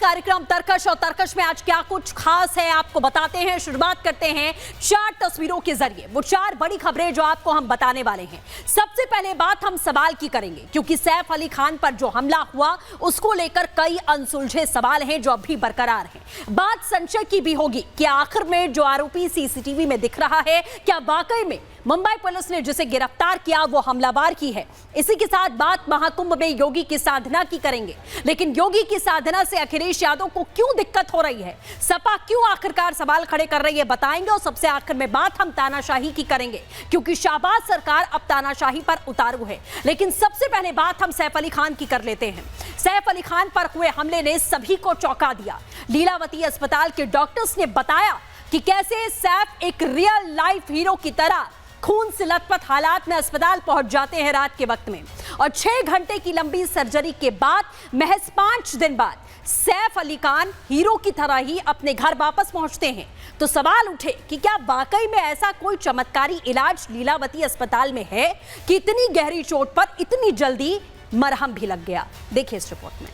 कार्यक्रम तर्कश और तर्कश में आज क्या कुछ खास है आपको बताते हैं। शुरुआत करते हैं 4 तस्वीरों के जरिए। वो 4 बड़ी खबरें जो आपको हम बताने वाले हैं। सबसे पहले बात हम सवाल की करेंगे क्योंकि सैफ अली खान पर जो हमला हुआ उसको लेकर कई अनसुलझे सवाल हैं जो अभी बरकरार हैं। बात संशय की भी होगी कि आखिर में जो आरोपी सीसीटीवी में दिख रहा है क्या वाकई में मुंबई पुलिस ने जिसे गिरफ्तार किया वो हमलावर की है। इसी के साथ बात महाकुंभ में योगी की साधना की करेंगे, लेकिन योगी की साधना से अखिलेश यादव को क्यों दिक्कत हो रही है, सपा क्यों आखिरकार सवाल खड़े कर रही है बताएंगे। और सबसे आखिर में बात हम तानाशाही की करेंगे क्योंकि शाहबाज सरकार अब तानाशाही पर उतारू है। लेकिन सबसे पहले बात हम सैफ अली खान की कर लेते हैं। सैफ अली खान पर हुए हमले ने सभी को चौंका दिया। लीलावती अस्पताल के डॉक्टर्स ने बताया कि कैसे सैफ एक रियल लाइफ हीरो की तरह खून से लथपथ हालात में अस्पताल पहुंच जाते हैं रात के वक्त में, और 6 घंटे की लंबी सर्जरी के बाद महज 5 दिन बाद सैफ अली खान हीरो की तरह ही अपने घर वापस पहुंचते हैं। तो सवाल उठे कि क्या वाकई में ऐसा कोई चमत्कारी इलाज लीलावती अस्पताल में है कि इतनी गहरी चोट पर इतनी जल्दी मरहम भी लग गया। देखिए इस रिपोर्ट में।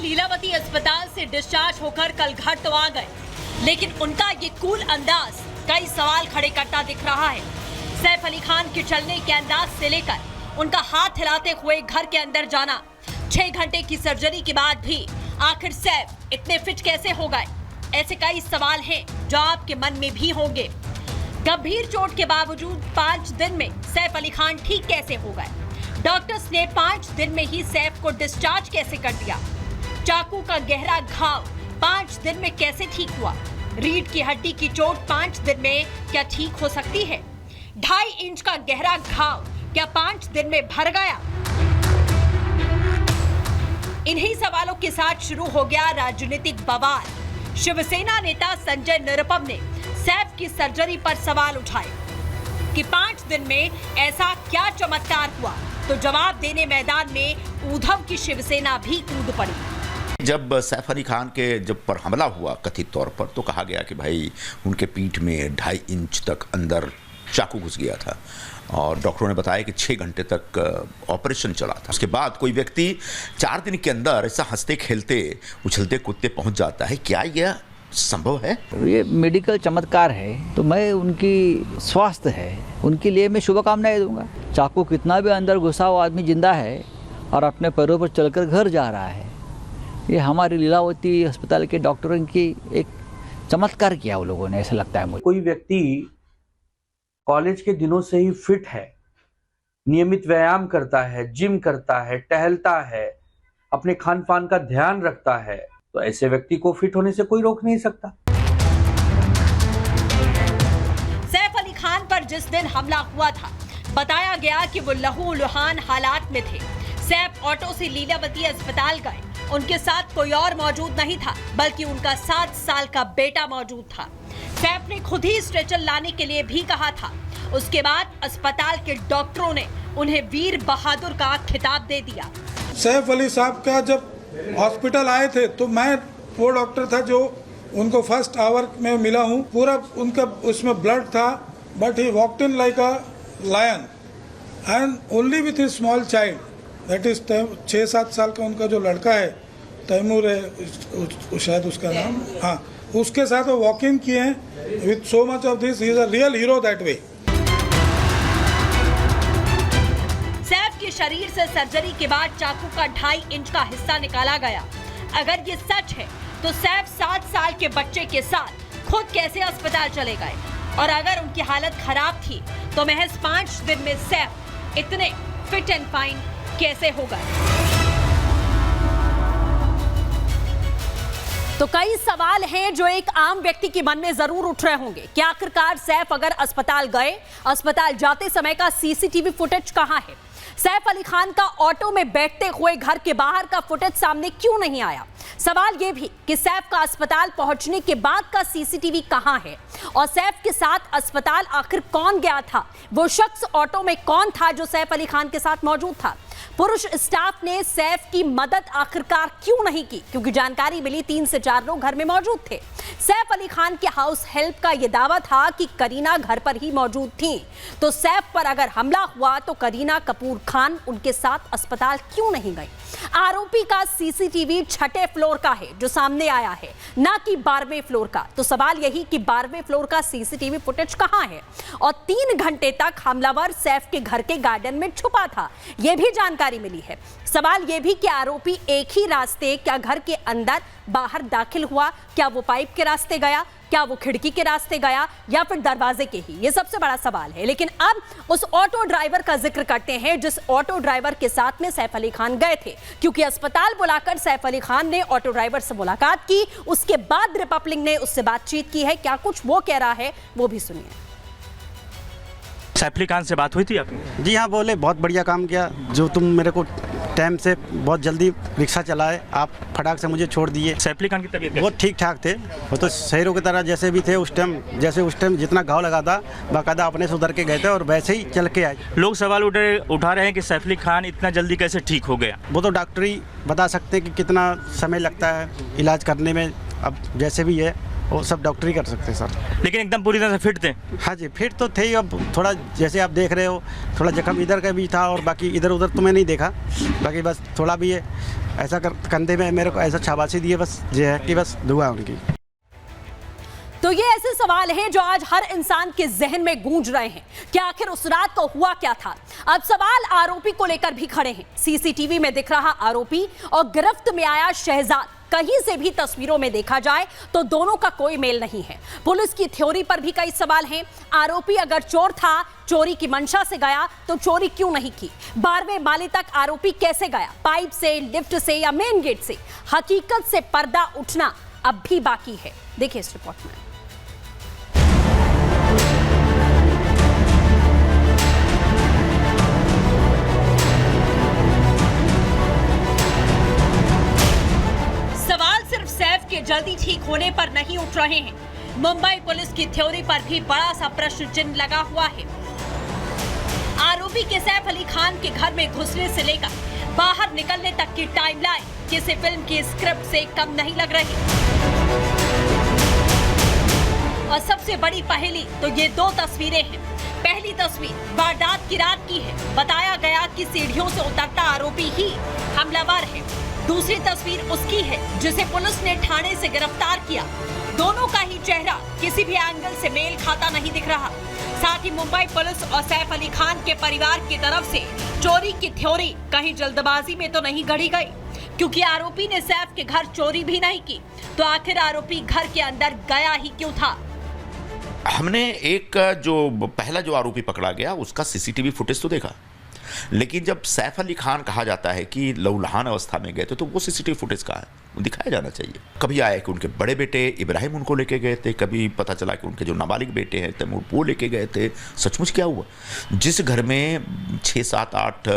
लीलावती अस्पताल से डिस्चार्ज होकर कल घर तो आ गए, लेकिन उनका ये कूल अंदाज कई सवाल खड़े करता दिख रहा है। सैफ अली खान के चलने के अंदाज से लेकर उनका हाथ हिलाते हुए घर के अंदर जाना, 6 घंटे की सर्जरी के बाद भी आखिर सैफ इतने फिट कैसे हो गए, ऐसे कई सवाल हैं जो आपके मन में भी होंगे। गंभीर चोट के बावजूद 5 दिन में सैफ अली खान ठीक कैसे हो गए? डॉक्टर्स ने 5 दिन में ही सैफ को डिस्चार्ज कैसे कर दिया? चाकू का गहरा घाव 5 दिन में कैसे ठीक हुआ? रीढ़ की हड्डी की चोट 5 दिन में क्या ठीक हो सकती है? 2.5 इंच का गहरा घाव क्या 5 दिन में भर गया? इन्हीं सवालों के साथ शुरू हो गया राजनीतिक बवाल। शिवसेना नेता संजय निरुपम ने सैफ की सर्जरी पर सवाल उठाए कि 5 दिन में ऐसा क्या चमत्कार हुआ, तो जवाब देने मैदान में उद्धव की शिवसेना भी कूद पड़ी। जब सैफ अली खान के पर हमला हुआ कथित तौर पर, तो कहा गया कि भाई उनके पीठ में 2.5 इंच तक अंदर चाकू घुस गया था और डॉक्टरों ने बताया कि 6 घंटे तक ऑपरेशन चला था। उसके बाद कोई व्यक्ति 4 दिन के अंदर ऐसा हंसते खेलते उछलते कूदते पहुंच जाता है। क्या यह संभव है? ये मेडिकल चमत्कार है, तो मैं उनकी स्वास्थ्य है उनके लिए मैं शुभकामनाएं दूंगा। चाकू कितना भी अंदर घुसा हुआ आदमी जिंदा है और अपने पैरों पर चलकर घर जा रहा है। ये हमारी लीलावती अस्पताल के डॉक्टरों की एक चमत्कार किया वो लोगों ने, ऐसा लगता है मुझे। कोई व्यक्ति कॉलेज के दिनों से ही फिट है, नियमित व्यायाम करता है, जिम करता है, टहलता है, अपने खान पान का ध्यान रखता है, तो ऐसे व्यक्ति को फिट होने से कोई रोक नहीं सकता। सैफ अली खान पर जिस दिन हमला हुआ था बताया गया कि वो लहूलुहान हालात में थे। सैफ ऑटो से लीलावती अस्पताल गए, उनके साथ कोई और मौजूद नहीं था बल्कि उनका 7 साल का बेटा मौजूद था। सैफ ने खुद ही स्ट्रेचर लाने के लिए भी कहा था। उसके बाद अस्पताल के डॉक्टरों ने उन्हें वीर बहादुर का खिताब दे दिया। सैफ अली साहब का जब हॉस्पिटल आए थे तो मैं वो डॉक्टर था जो उनको फर्स्ट आवर में मिला हूँ। पूरा उनका उसमें ब्लड था, but he walked in like a lion and only with his small child, that is 6-7 साल का उनका जो लड़का है, तैमूर है शायद उसका नाम, हाँ, उसके साथ वो वॉकिंग किए हैं with so much of this. He is a real hero that way. Saif के शरीर से सर्जरी के बाद चाकू का 2.5 इंच का हिस्सा निकाला गया। अगर ये सच है तो सैफ 7 साल के बच्चे के साथ खुद कैसे अस्पताल चले गए? और अगर उनकी हालत खराब थी तो महज 5 दिन में सैफ इतने फिट एंड फाइन कैसे हो गए? तो कई सवाल हैं जो एक आम व्यक्ति के मन में जरूर उठ रहे होंगे कि आखिरकार सैफ अगर अस्पताल गए, अस्पताल जाते समय का सीसीटीवी फुटेज कहां है? सैफ अली खान का ऑटो में बैठते हुए घर के बाहर का फुटेज सामने क्यों नहीं आया? सवाल यह भी कि सैफ का अस्पताल पहुंचने के बाद का सीसीटीवी कहां है और सैफ के साथ अस्पताल आखिर कौन गया था? वो शख्स ऑटो में कौन था जो सैफ अली खान के साथ मौजूद था? पुरुष स्टाफ ने सैफ की मदद आखिरकार क्यों नहीं की? क्योंकि जानकारी मिली 3 से 4 लोग घर में मौजूद थे। सैफ अली खान के हाउस हेल्प का यह दावा था कि करीना घर पर ही मौजूद थी। तो सैफ पर अगर हमला हुआ तो करीना कपूर खान उनके साथ अस्पताल क्यों नहीं गई? आरोपी का सीसीटीवी 6ठे फ्लोर का है जो सामने आया है, ना कि 12वें फ्लोर का। तो सवाल यही कि 12वें फ्लोर का सीसीटीवी फुटेज कहां है? और 3 घंटे तक हमलावर सैफ के घर के गार्डन में छुपा था, यह भी जानकारी मिली है। सवाल यह भी कि आरोपी एक ही रास्ते क्या घर के अंदर बाहर दाखिल हुआ? क्या वो पाइप के रास्ते गया, क्या वो खिड़की के रास्ते गया या फिर दरवाजे के ही? ये सबसे बड़ा सवाल है। लेकिन अब उस ऑटो ड्राइवर का जिक्र करते हैं जिस ऑटो ड्राइवर के साथ में सैफ अली खान गए थे, क्योंकि अस्पताल बुलाकर सैफ अली खान ने ऑटो ड्राइवर से मुलाकात की। उसके बाद रिपब्लिक ने उससे बातचीत की है। क्या कुछ वो कह रहा है वो भी सुनिए। सैफ अली खान से बात हुई थी आपकी? जी हाँ, बोले बहुत बढ़िया काम किया, जो तुम मेरे को टाइम से बहुत जल्दी रिक्शा चलाए, आप फटाक से मुझे छोड़ दिए। सैफ अली खान की तबीयत बहुत ठीक ठाक थे, वो तो शेरों की तरह जैसे भी थे उस टाइम, जैसे उस टाइम जितना घाव लगा था बाकायदा अपने सुधर के गए थे और वैसे ही चल के आए। लोग सवाल उठा रहे हैं कि सैफ अली खान इतना जल्दी कैसे ठीक हो गया? वो तो डॉक्टर ही बता सकते हैं कि कितना समय लगता है इलाज करने में। अब जैसे भी है वो सब डॉक्टर ही कर सकते हैं सर। लेकिन एकदम पूरी तरह से फिट थे? हाँ जी, फिट तो थे ही। अब थोड़ा जैसे आप देख रहे हो, थोड़ा जख्म इधर का भी था और बाकी इधर उधर तो मैं नहीं देखा, बाकी बस थोड़ा भी है ऐसा कंधे में मेरे को ऐसा शाबाशी दिए, बस ये है कि बस दुआ है उनकी। तो ये ऐसे सवाल हैं जो आज हर इंसान के जहन में गूंज रहे हैं कि आखिर उस रात को हुआ क्या था। अब सवाल आरोपी को लेकर भी खड़े हैं। सीसीटीवी में दिख रहा आरोपी और गिरफ्त में आया शहजाद, कहीं से भी तस्वीरों में देखा जाए तो दोनों का कोई मेल नहीं है। पुलिस की थ्योरी पर भी कई सवाल हैं। आरोपी अगर चोर था, चोरी की मंशा से गया तो चोरी क्यों नहीं की? 12वें माले तक आरोपी कैसे गया? पाइप से, लिफ्ट से या मेन गेट से? हकीकत से पर्दा उठना अब भी बाकी है। देखिए इस रिपोर्ट में। सैफ के जल्दी ठीक होने पर नहीं उठ रहे हैं। मुंबई पुलिस की थ्योरी पर भी बड़ा सा प्रश्न चिन्ह लगा हुआ है। आरोपी के सैफ अली खान के घर में घुसने से लेकर बाहर निकलने तक की टाइमलाइन किसी फिल्म की स्क्रिप्ट से कम नहीं लग रही। और सबसे बड़ी पहेली तो ये 2 तस्वीरें हैं। पहली तस्वीर वारदात की रात की है। बताया गया कि सीढ़ियों से उतरता आरोपी ही हमलावर है। दूसरी तस्वीर उसकी है जिसे पुलिस ने ठाणे से गिरफ्तार किया। दोनों का ही चेहरा किसी भी एंगल से मेल खाता नहीं दिख रहा। साथ ही मुंबई पुलिस और सैफ अली खान के परिवार की तरफ से चोरी की थ्योरी कहीं जल्दबाजी में तो नहीं गढ़ी गई, क्योंकि आरोपी ने सैफ के घर चोरी भी नहीं की। तो आखिर आरोपी घर के अंदर गया ही क्यों था? हमने एक जो पहला जो आरोपी पकड़ा गया उसका सीसीटीवी फुटेज तो देखा, लेकिन जब सैफ अली खान कहा जाता है कि लहूलुहान अवस्था में गए थे तो वो सीसीटीवी फुटेज कहाँ है? वो दिखाया जाना चाहिए। कभी आया कि उनके बड़े बेटे इब्राहिम उनको लेके गए थे, कभी पता चला कि उनके जो नाबालिग बेटे हैं तैमूर वो लेके गए थे। सचमुच क्या हुआ? जिस घर में 6, 7, 8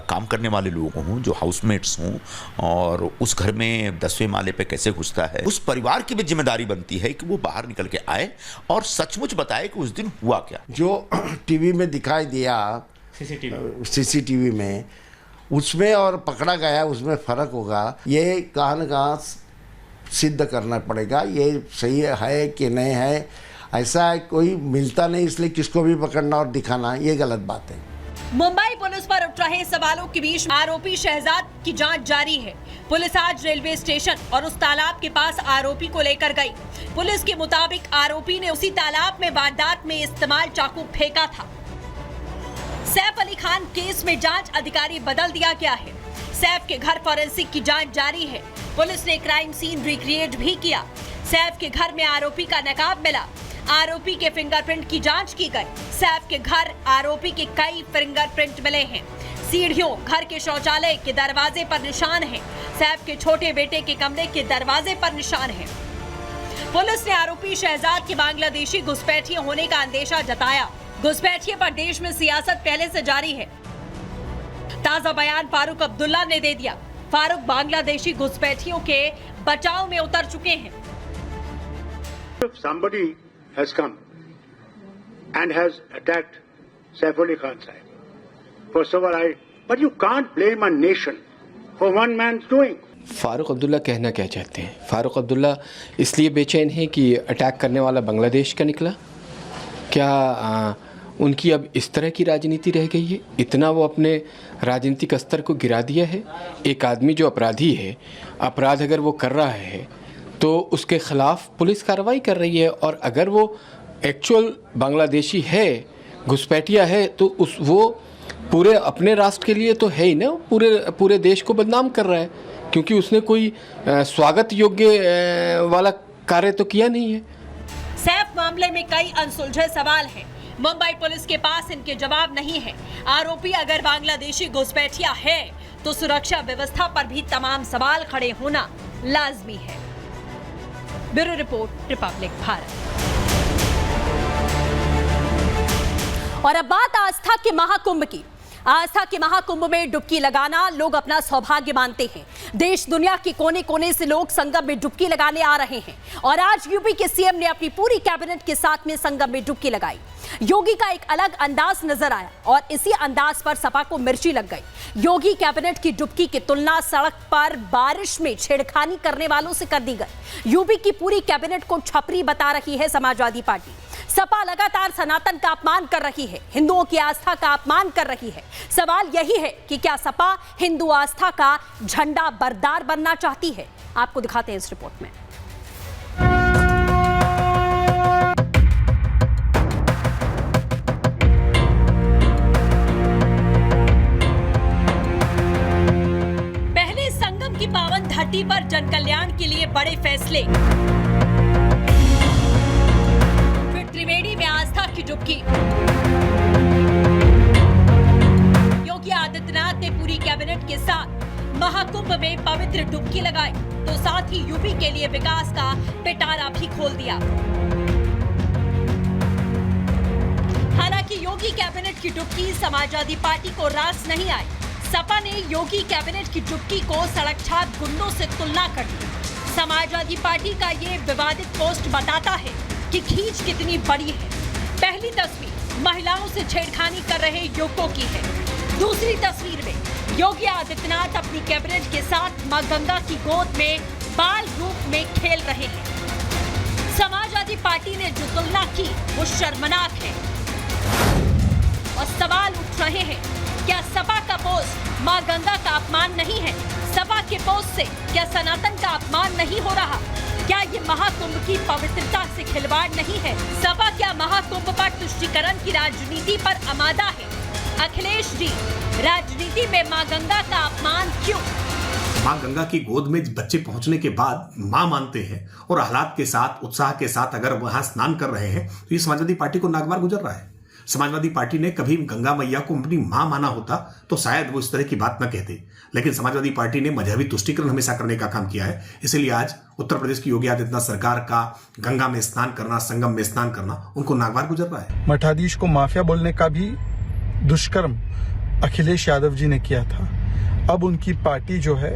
काम करने वाले लोग हों, जो हाउसमेट्स हों, और उस घर में 10वें माले पे कैसे घुसता है, उस परिवार की भी जिम्मेदारी बनती है कि वो बाहर निकल के आए और सचमुच बताए कि उस दिन हुआ क्या। जो टीवी में दिखाई दिया सीसीटीवी में, उसमें और पकड़ा गया उसमें फ़र्क होगा। ये कहाँ न कहाँ सिद्ध करना पड़ेगा ये सही है कि नहीं है। ऐसा कोई मिलता नहीं इसलिए किसको भी पकड़ना और दिखाना ये गलत बात है। मुंबई पुलिस पर उठ रहे सवालों के बीच आरोपी शहजाद की जांच जारी है। पुलिस आज रेलवे स्टेशन और उस तालाब के पास आरोपी को लेकर गई। पुलिस के मुताबिक आरोपी ने उसी तालाब में वारदात में इस्तेमाल चाकू फेंका था। सैफ अली खान केस में जांच अधिकारी बदल दिया गया है। सैफ के घर फॉरेंसिक की जांच जारी है। पुलिस ने क्राइम सीन रिक्रिएट भी किया। सैफ के घर में आरोपी का नकाब मिला। आरोपी के फिंगरप्रिंट की जांच की गई। सैफ के घर आरोपी के कई फिंगरप्रिंट मिले हैं। सीढ़ियों, घर के शौचालय के दरवाजे पर निशान है। सैफ के छोटे बेटे के कमरे के दरवाजे पर निशान है। पुलिस ने आरोपी शहजाद के बांग्लादेशी घुसपैठिए होने का अंदेशा जताया। घुसपैठिए पर देश में सियासत पहले से जारी है। ताजा बयान फारूक अब्दुल्ला ने दे दिया। फारूक बांग्लादेशी घुसपैठियों के बचाव में उतर चुके हैं। If somebody has come and has attacked Saif Ali Khan Sahib, first of all, but you can't blame a nation for one man's doing. Farooq Abdullah कहना क्या चाहते हैं? फारूक अब्दुल्ला इसलिए बेचैन है कि अटैक करने वाला बांग्लादेश का निकला? क्या उनकी अब इस तरह की राजनीति रह गई है? इतना वो अपने राजनीतिक स्तर को गिरा दिया है? एक आदमी जो अपराधी है, अपराध अगर वो कर रहा है तो उसके ख़िलाफ़ पुलिस कार्रवाई कर रही है, और अगर वो एक्चुअल बांग्लादेशी है, घुसपैठिया है, तो वो पूरे अपने राष्ट्र के लिए तो है ही ना, पूरे देश को बदनाम कर रहा है, क्योंकि उसने कोई स्वागत योग्य वाला कार्य तो किया नहीं है। सैफ मामले में कई अनसुलझे सवाल हैं। मुंबई पुलिस के पास इनके जवाब नहीं है। आरोपी अगर बांग्लादेशी घुसपैठिया है तो सुरक्षा व्यवस्था पर भी तमाम सवाल खड़े होना लाजमी है। Bureau report, Republic Bharat. और अब बात आस्था के महाकुंभ की। आस्था के महाकुंभ में डुबकी लगाना लोग अपना सौभाग्य मानते हैं। देश दुनिया के कोने कोने से लोग संगम में डुबकी लगाने आ रहे हैं, और आज यूपी के सीएम ने अपनी पूरी कैबिनेट के साथ में संगम में डुबकी लगाई। योगी का एक अलग अंदाज नजर आया, और इसी अंदाज पर सपा को मिर्ची लग गई। योगी कैबिनेट की डुबकी की तुलना सड़क पर बारिश में छेड़खानी करने वालों से कर दी गई। यूपी की पूरी कैबिनेट को छपरी बता रही है समाजवादी पार्टी। सपा लगातार सनातन का अपमान कर रही है, हिंदुओं की आस्था का अपमान कर रही है। सवाल यही है कि क्या सपा हिंदू आस्था का झंडा बरदार बनना चाहती है? आपको दिखाते हैं इस रिपोर्ट में। पहले संगम की पावन धरती पर जन कल्याण के लिए बड़े फैसले, त्रिवेणी में आस्था की डुबकी। योगी आदित्यनाथ ने पूरी कैबिनेट के साथ महाकुंभ में पवित्र डुबकी लगाई, तो साथ ही यूपी के लिए विकास का पिटारा भी खोल दिया। हालांकि योगी कैबिनेट की डुबकी समाजवादी पार्टी को रास नहीं आई। सपा ने योगी कैबिनेट की डुबकी को सड़क छाप गुंडों से तुलना कर दी। समाजवादी पार्टी का ये विवादित पोस्ट बताता है कि खींच कितनी बड़ी है। पहली तस्वीर महिलाओं से छेड़खानी कर रहे युवकों की है। दूसरी तस्वीर में योगी आदित्यनाथ अपनी कैबिनेट के साथ मां गंगा की गोद में बाल रूप में खेल रहे हैं। समाजवादी पार्टी ने जो तुलना की वो शर्मनाक है, और सवाल उठ रहे हैं, क्या सपा का पोस्ट मां गंगा का अपमान नहीं है? सपा के पोस्ट से क्या सनातन का अपमान नहीं हो रहा? क्या ये महाकुंभ की पवित्रता से खिलवाड़ नहीं है? सपा क्या महाकुंभ पर तुष्टीकरण की राजनीति पर आमादा है? अखिलेश जी, राजनीति में मां गंगा का अपमान क्यों? मां गंगा की गोद में बच्चे पहुंचने के बाद मां मानते हैं और हालात के साथ, उत्साह के साथ अगर वहां स्नान कर रहे हैं तो ये समाजवादी पार्टी को नागवार गुजर रहा है। समाजवादी पार्टी ने कभी गंगा मैया को अपनी मां माना होता तो शायद वो इस तरह की बात न कहते, लेकिन समाजवादी पार्टी ने मजहबी तुष्टीकरण हमेशा करने का काम किया है। इसलिए आज उत्तर प्रदेश की योगी आदित्यनाथ सरकार का गंगा में स्नान करना, संगम में स्नान करना उनको नागवार गुजर रहा है। मठाधीश को माफिया बोलने का भी दुष्कर्म अखिलेश यादव जी ने किया था। अब उनकी पार्टी जो है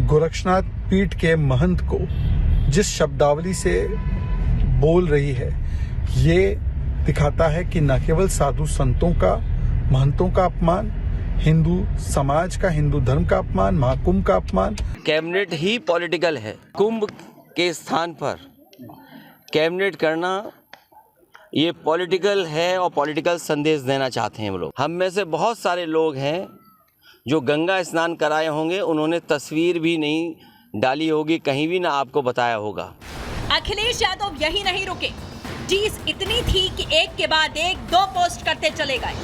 गोरक्षनाथ पीठ के महंत को जिस शब्दावली से बोल रही है, ये दिखाता है कि न केवल साधु संतों का, महंतों का अपमान, हिंदू समाज का, हिंदू धर्म का अपमान, महाकुंभ का अपमान। कैबिनेट ही पॉलिटिकल है। कुंभ के स्थान पर कैबिनेट करना ये पॉलिटिकल है, और पॉलिटिकल संदेश देना चाहते हैं वो लोग। हम में से बहुत सारे लोग हैं जो गंगा स्नान कराए होंगे, उन्होंने तस्वीर भी नहीं डाली होगी, कहीं भी ना आपको बताया होगा। अखिलेश यादव यही नहीं रुके। चीज इतनी थी कि एक के बाद एक 2 पोस्ट करते चले गए।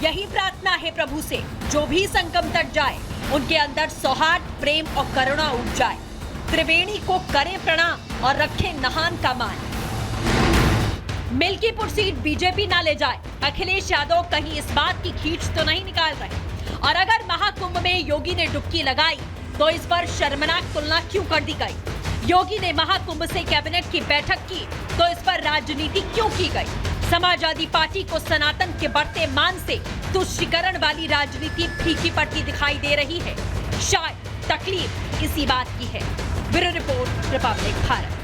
यही प्रार्थना है प्रभु से, जो भी संगम तट जाए उनके अंदर सौहार्द, प्रेम और करुणा उठ जाए। त्रिवेणी को करें प्रणाम और रखें नहान का मान। मिल्कीपुर सीट बीजेपी ना ले जाए। अखिलेश यादव कहीं इस बात की खींच तो नहीं निकाल रहे। और अगर महाकुंभ में योगी ने डुबकी लगाई तो इस पर शर्मनाक तुलना क्यों कर दी गई? योगी ने महाकुंभ से कैबिनेट की बैठक की तो इस पर राजनीति क्यों की गई? समाजवादी पार्टी को सनातन के बढ़ते मान से तुष्टीकरण वाली राजनीति फीकी पड़ती दिखाई दे रही है। शायद तकलीफ इसी बात की है। Bureau report, Republic Bharat.